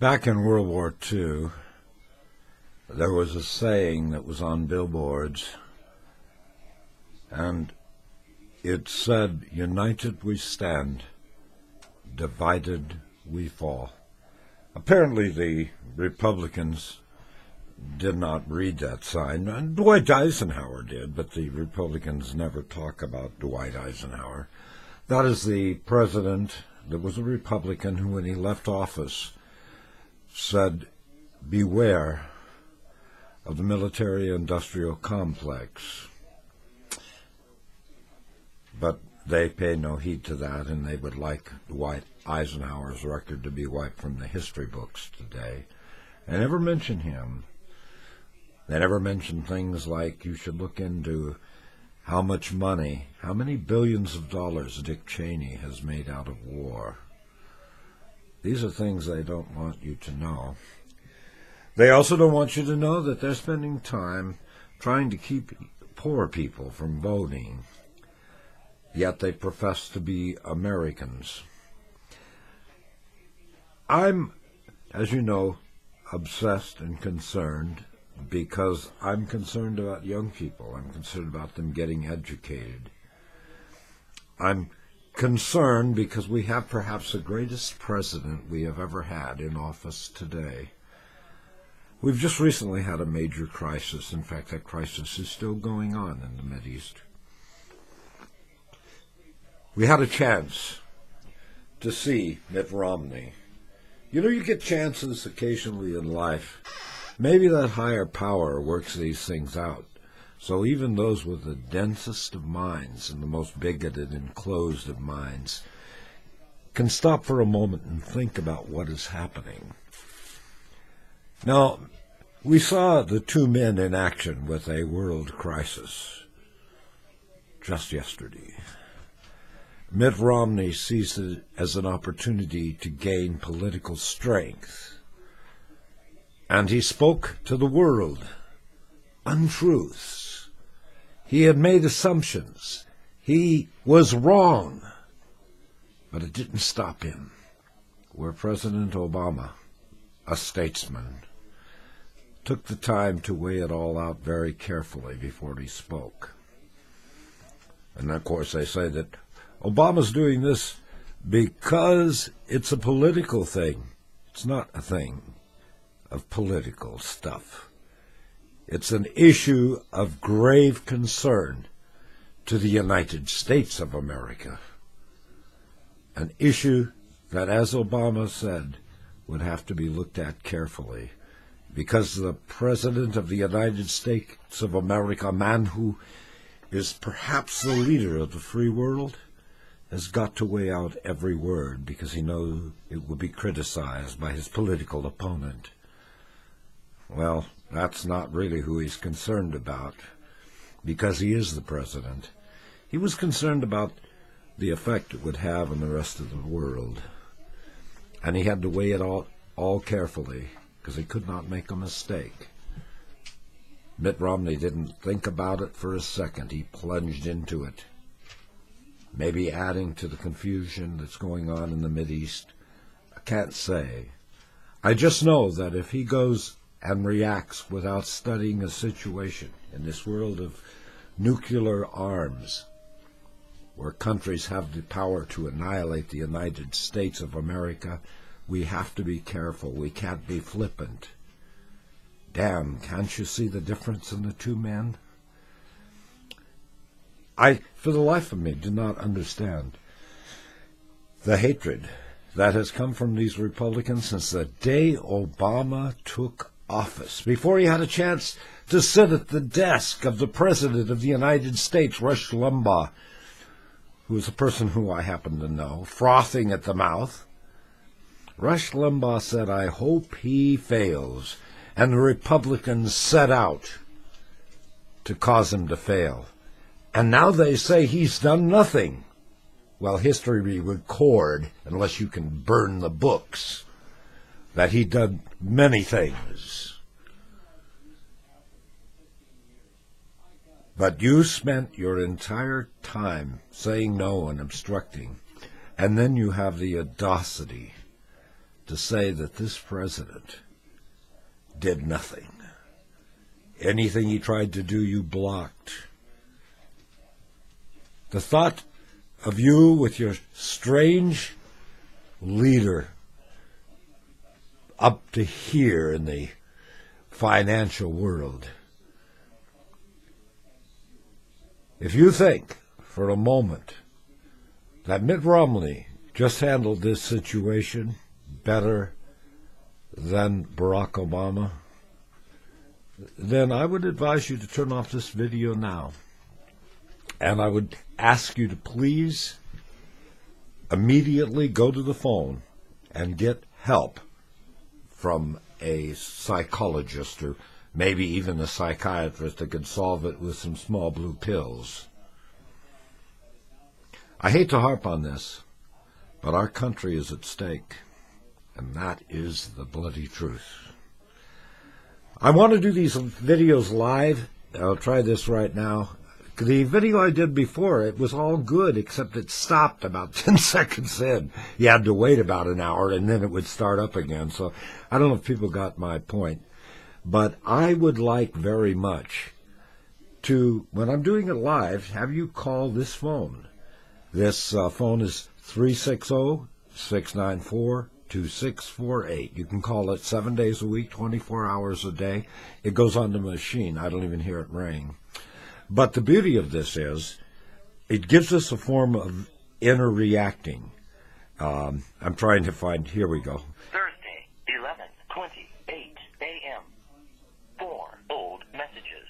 Back in World War II, there was a saying that was on billboards, and it said, "United we stand, divided we fall." Apparently the Republicans did not read that sign. And Dwight Eisenhower did, but the Republicans never talk about Dwight Eisenhower. That is the president that was a Republican who, when he left office, said, "Beware of the military-industrial complex." But they pay no heed to that, and they would like Dwight Eisenhower's record to be wiped from the history books today. They never mention him. They never mention things like you should look into how much money, how many billions of dollars Dick Cheney has made out of war. These are things they don't want you to know. They also don't want you to know that they're spending time trying to keep poor people from voting, yet they profess to be Americans. I'm, as you know, obsessed and concerned because I'm concerned about young people. I'm concerned about them getting educated. I'm concerned because we have perhaps the greatest president we have ever had in office today. We've just recently had a major crisis. In fact, that crisis is still going on in the Mideast. We had a chance to see Mitt Romney. You know, you get chances occasionally in life. Maybe that higher power works these things out. So even those with the densest of minds and the most bigoted and closed of minds can stop for a moment and think about what is happening. Now, we saw the two men in action with a world crisis just yesterday. Mitt Romney sees it as an opportunity to gain political strength. And he spoke to the world untruths. He had made assumptions. He was wrong. But it didn't stop him. Where President Obama, a statesman, took the time to weigh it all out very carefully before he spoke. And of course they say that Obama's doing this because it's a political thing. It's not a thing of political stuff. It's an issue of grave concern to the United States of America. An issue that, as Obama said, would have to be looked at carefully, because the President of the United States of America, a man who is perhaps the leader of the free world, has got to weigh out every word because he knows it will be criticized by his political opponent. Well, that's not really who he's concerned about, because he is the president. He was concerned about the effect it would have on the rest of the world, and he had to weigh it all carefully, because he could not make a mistake. Mitt Romney didn't think about it for a second. He plunged into it, maybe adding to the confusion that's going on in the Mideast. I can't say. I just know that if he goes and reacts without studying a situation in this world of nuclear arms, where countries have the power to annihilate the United States of America, we have to be careful. We can't be flippant. Damn, can't you see the difference in the two men? I, for the life of me, do not understand the hatred that has come from these Republicans since the day Obama took office, before he had a chance to sit at the desk of the President of the United States, Rush Limbaugh, who is a person who I happen to know, frothing at the mouth. Rush Limbaugh said, "I hope he fails," and the Republicans set out to cause him to fail. And now they say he's done nothing. Well, history will record, unless you can burn the books, that he did many things. But you spent your entire time saying no and obstructing, and then you have the audacity to say that this president did nothing. Anything he tried to do, you blocked. The thought of you with your strange leader up to here in the financial world. If you think for a moment that Mitt Romney just handled this situation better than Barack Obama, then I would advise you to turn off this video now. And I would ask you to please immediately go to the phone and get help from a psychologist or maybe even a psychiatrist that could solve it with some small blue pills. I hate to harp on this, but our country is at stake, and that is the bloody truth. I want to do these videos live. I'll try this right now. The video I did before, it was all good, except it stopped about 10 seconds in. You had to wait about an hour, and then it would start up again. So I don't know if people got my point. But I would like very much to, when I'm doing it live, have you call this phone. This phone is 360-694-2648. You can call it 7 days a week, 24 hours a day. It goes on the machine. I don't even hear it ring. But the beauty of this is it gives us a form of inner reacting. I'm trying to find, here we go. Thursday, 11:28 a.m. 4 old messages.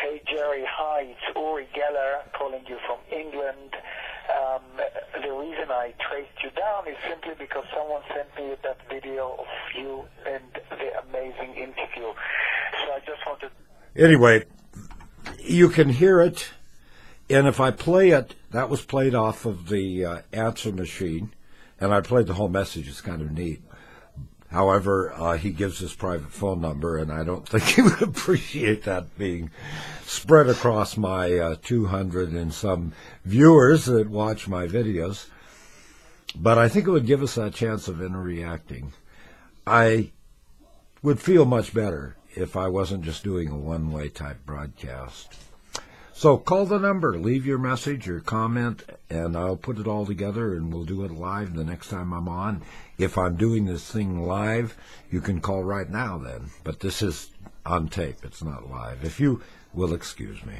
Hey Jerry, hi, it's Uri Geller calling you from England. The reason I traced you down is simply because someone sent me that video of you and the amazing interview. So I just wanted... Anyway, you can hear it, and if I play it, that was played off of the answer machine, and I played the whole message. It's kind of neat. However, he gives his private phone number, and I don't think he would appreciate that being spread across my 200 and some viewers that watch my videos. But I think it would give us that chance of interreacting. I would feel much better if I wasn't just doing a one-way type broadcast. So call the number, leave your message or comment, and I'll put it all together, and we'll do it live the next time I'm on. If I'm doing this thing live, you can call right now then. But this is on tape. It's not live. If you will excuse me.